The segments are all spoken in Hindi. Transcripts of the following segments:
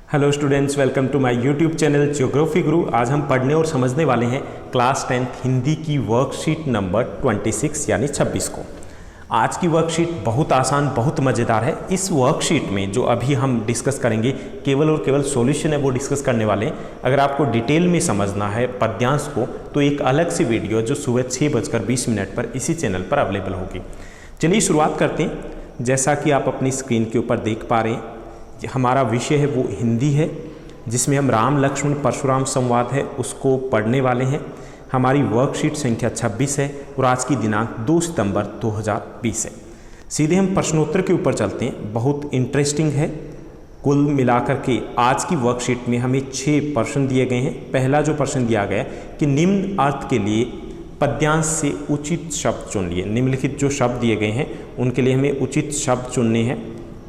Hello students, welcome to my YouTube channel geography guru. आज हम पढ़ने और समझने वाले हैं क्लास 10th हिंदी की वर्कशीट नंबर 26 यानी 26 को। आज की वर्कशीट बहुत आसान, बहुत मज़ेदार है। इस वर्कशीट में जो अभी हम डिस्कस करेंगे केवल और केवल सॉल्यूशन है वो डिस्कस करने वाले हैं। अगर आपको डिटेल में समझना है पद्यांश को तो एक अलग से वीडियो जो सुबह 6:20 पर इसी चैनल पर अवेलेबल होगी। चलिए शुरुआत करते हैं। जैसा कि आप अपनी स्क्रीन के ऊपर देख पा रहे हैं, हमारा विषय है वो हिंदी है, जिसमें हम राम लक्ष्मण परशुराम संवाद है उसको पढ़ने वाले हैं। हमारी वर्कशीट संख्या 26 है और आज की दिनांक 2 सितंबर 2020 है। सीधे हम प्रश्नोत्तर के ऊपर चलते हैं। बहुत इंटरेस्टिंग है। कुल मिलाकर के आज की वर्कशीट में हमें 6 प्रश्न दिए गए हैं। पहला जो प्रश्न दिया गया कि निम्न अर्थ के लिए पद्यांश से उचित शब्द चुन लिए। निम्नलिखित जो शब्द दिए गए हैं उनके लिए हमें उचित शब्द चुनने हैं।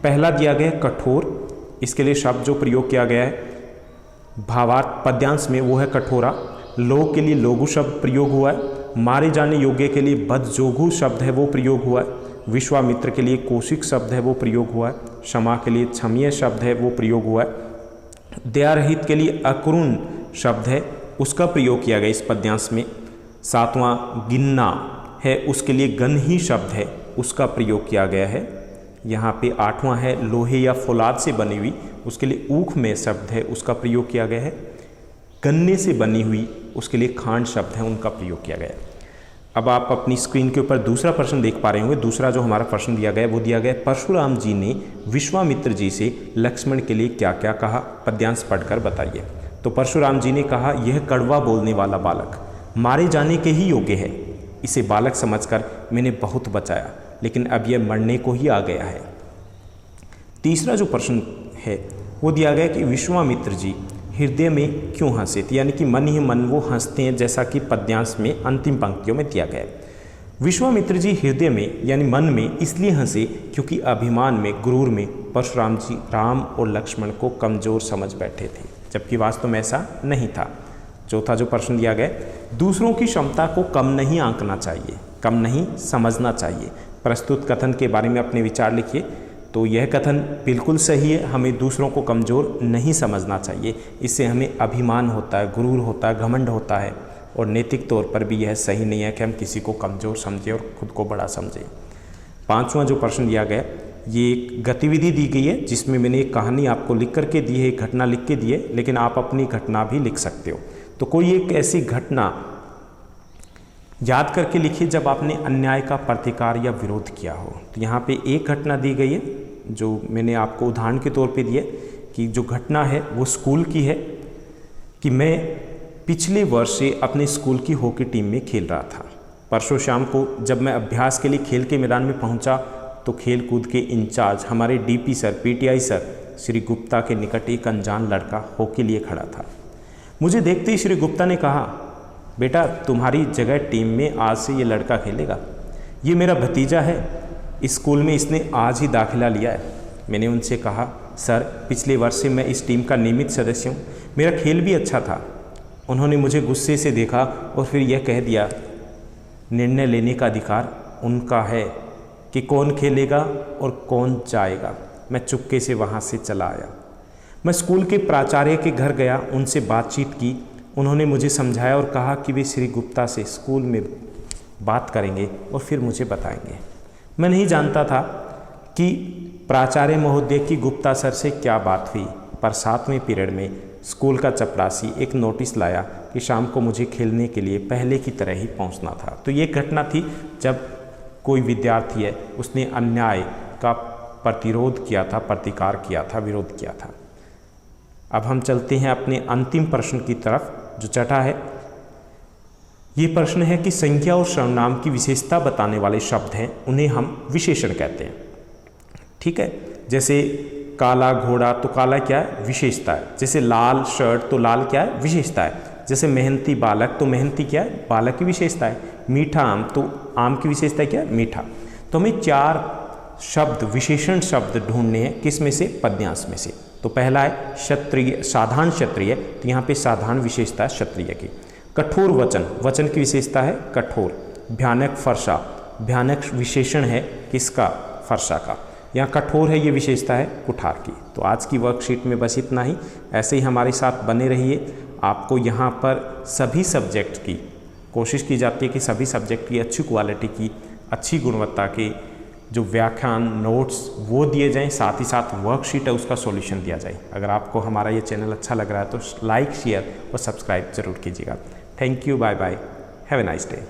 पहला दिया गया कठोर, इसके लिए शब्द जो प्रयोग किया गया है भावार्थ पद्यांश में वो है कठोरा। लोग के लिए लोगु शब्द प्रयोग हुआ है। मारे जाने योग्य के लिए बदजोगु शब्द है वो प्रयोग हुआ है। विश्वामित्र के लिए कौशिक शब्द है वो प्रयोग हुआ है। क्षमा के लिए क्षमीय शब्द है वो प्रयोग हुआ है। दयारहित के लिए अकरुण शब्द है उसका प्रयोग किया गया इस पद्यांश में। सातवां गिन्ना है उसके लिए गन्ही शब्द है उसका प्रयोग किया गया है। यहाँ पे आठवां है लोहे या फौलाद से बनी हुई, उसके लिए ऊख में शब्द है उसका प्रयोग किया गया है। गन्ने से बनी हुई उसके लिए खांड शब्द है उनका प्रयोग किया गया है। अब आप अपनी स्क्रीन के ऊपर दूसरा प्रश्न देख पा रहे होंगे। दूसरा जो हमारा प्रश्न दिया गया है वो दिया गया है परशुराम जी ने विश्वामित्र जी से लक्ष्मण के लिए क्या क्या कहा, पद्यांश पढ़कर बताइए। तो परशुराम जी ने कहा, यह कड़वा बोलने वाला बालक मारे जाने के ही योग्य है। इसे बालक समझकर मैंने बहुत बचाया, लेकिन अब यह मरने को ही आ गया है। तीसरा जो प्रश्न है वो दिया गया कि विश्वामित्र जी हृदय में क्यों हंसे थे, यानी कि मन ही मन वो हंसते हैं, जैसा कि पद्यांश में अंतिम पंक्तियों में दिया गया है। विश्वामित्र जी हृदय में यानी मन में इसलिए हंसे क्योंकि अभिमान में, गुरूर में परशुराम जी राम और लक्ष्मण को कमज़ोर समझ बैठे थे, जबकि वास्तव में ऐसा नहीं था। चौथा जो प्रश्न दिया गया, दूसरों की क्षमता को कम नहीं आंकना चाहिए, कम नहीं समझना चाहिए। प्रस्तुत कथन के बारे में अपने विचार लिखिए। तो यह कथन बिल्कुल सही है, हमें दूसरों को कमज़ोर नहीं समझना चाहिए। इससे हमें अभिमान होता है, गुरूर होता है, घमंड होता है, और नैतिक तौर पर भी यह सही नहीं है कि हम किसी को कमज़ोर समझें और खुद को बड़ा समझें। पांचवा जो प्रश्न दिया गया, ये एक गतिविधि दी गई है जिसमें मैंने एक कहानी आपको लिख करके दी है, एक घटना लिख के दी है, लेकिन आप अपनी घटना भी लिख सकते हो। तो कोई एक ऐसी घटना याद करके लिखिए जब आपने अन्याय का प्रतिकार या विरोध किया हो। तो यहाँ पे एक घटना दी गई है जो मैंने आपको उदाहरण के तौर पे दी है कि जो घटना है वो स्कूल की है कि मैं पिछले वर्ष से अपने स्कूल की हॉकी टीम में खेल रहा था। परसों शाम को जब मैं अभ्यास के लिए खेल के मैदान में पहुँचा तो खेल कूद के इंचार्ज हमारे DP sir, PTI sir Shri Gupta के निकट एक अनजान लड़का हॉकी लिए खड़ा था। मुझे देखते ही श्री गुप्ता ने कहा, बेटा तुम्हारी जगह टीम में आज से ये लड़का खेलेगा। ये मेरा भतीजा है, इस स्कूल में इसने आज ही दाखिला लिया है। मैंने उनसे कहा, सर पिछले वर्ष से मैं इस टीम का नियमित सदस्य हूँ, मेरा खेल भी अच्छा था। उन्होंने मुझे गुस्से से देखा और फिर यह कह दिया, निर्णय लेने का अधिकार उनका है कि कौन खेलेगा और कौन जाएगा। मैं चुपके से वहाँ से चला आया। मैं स्कूल के प्राचार्य के घर गया, उनसे बातचीत की। उन्होंने मुझे समझाया और कहा कि वे श्री गुप्ता से स्कूल में बात करेंगे और फिर मुझे बताएंगे। मैं नहीं जानता था कि प्राचार्य महोदय की गुप्ता सर से क्या बात हुई, पर 7वें पीरियड में स्कूल का चपरासी एक नोटिस लाया कि शाम को मुझे खेलने के लिए पहले की तरह ही पहुंचना था। तो ये घटना थी जब कोई विद्यार्थी है उसने अन्याय का प्रतिरोध किया था, प्रतिकार किया था, विरोध किया था। अब हम चलते हैं अपने अंतिम प्रश्न की तरफ जो छठा है। ये प्रश्न है कि संख्या और सर्वनाम की विशेषता बताने वाले शब्द हैं, उन्हें हम विशेषण कहते हैं। ठीक है, जैसे काला घोड़ा तो काला क्या है, विशेषता है। जैसे लाल शर्ट तो लाल क्या है, विशेषता है। जैसे मेहनती बालक तो मेहनती क्या है, बालक की विशेषता है। मीठा आम तो आम की विशेषता क्या है, मीठा। तो हमें 4 शब्द विशेषण शब्द ढूंढने हैं, किस में से, पद्यांश में से। तो पहला है क्षत्रिय, साधारण क्षत्रिय, तो यहाँ पे साधारण विशेषता है क्षत्रिय की। कठोर वचन, वचन की विशेषता है कठोर। भयानक फरसा, भयानक विशेषण है किसका, फरसा का। यहाँ कठोर है, ये विशेषता है कुठार की। तो आज की वर्कशीट में बस इतना ही। ऐसे ही हमारे साथ बने रहिए। आपको यहाँ पर सभी सब्जेक्ट की कोशिश की जाती है कि सभी सब्जेक्ट की अच्छी क्वालिटी की, अच्छी गुणवत्ता के जो व्याख्यान नोट्स वो दिए जाएं, साथ ही साथ वर्कशीट है उसका सॉल्यूशन दिया जाए। अगर आपको हमारा ये चैनल अच्छा लग रहा है तो लाइक, शेयर और सब्सक्राइब ज़रूर कीजिएगा। Thank you, bye bye, have a nice day.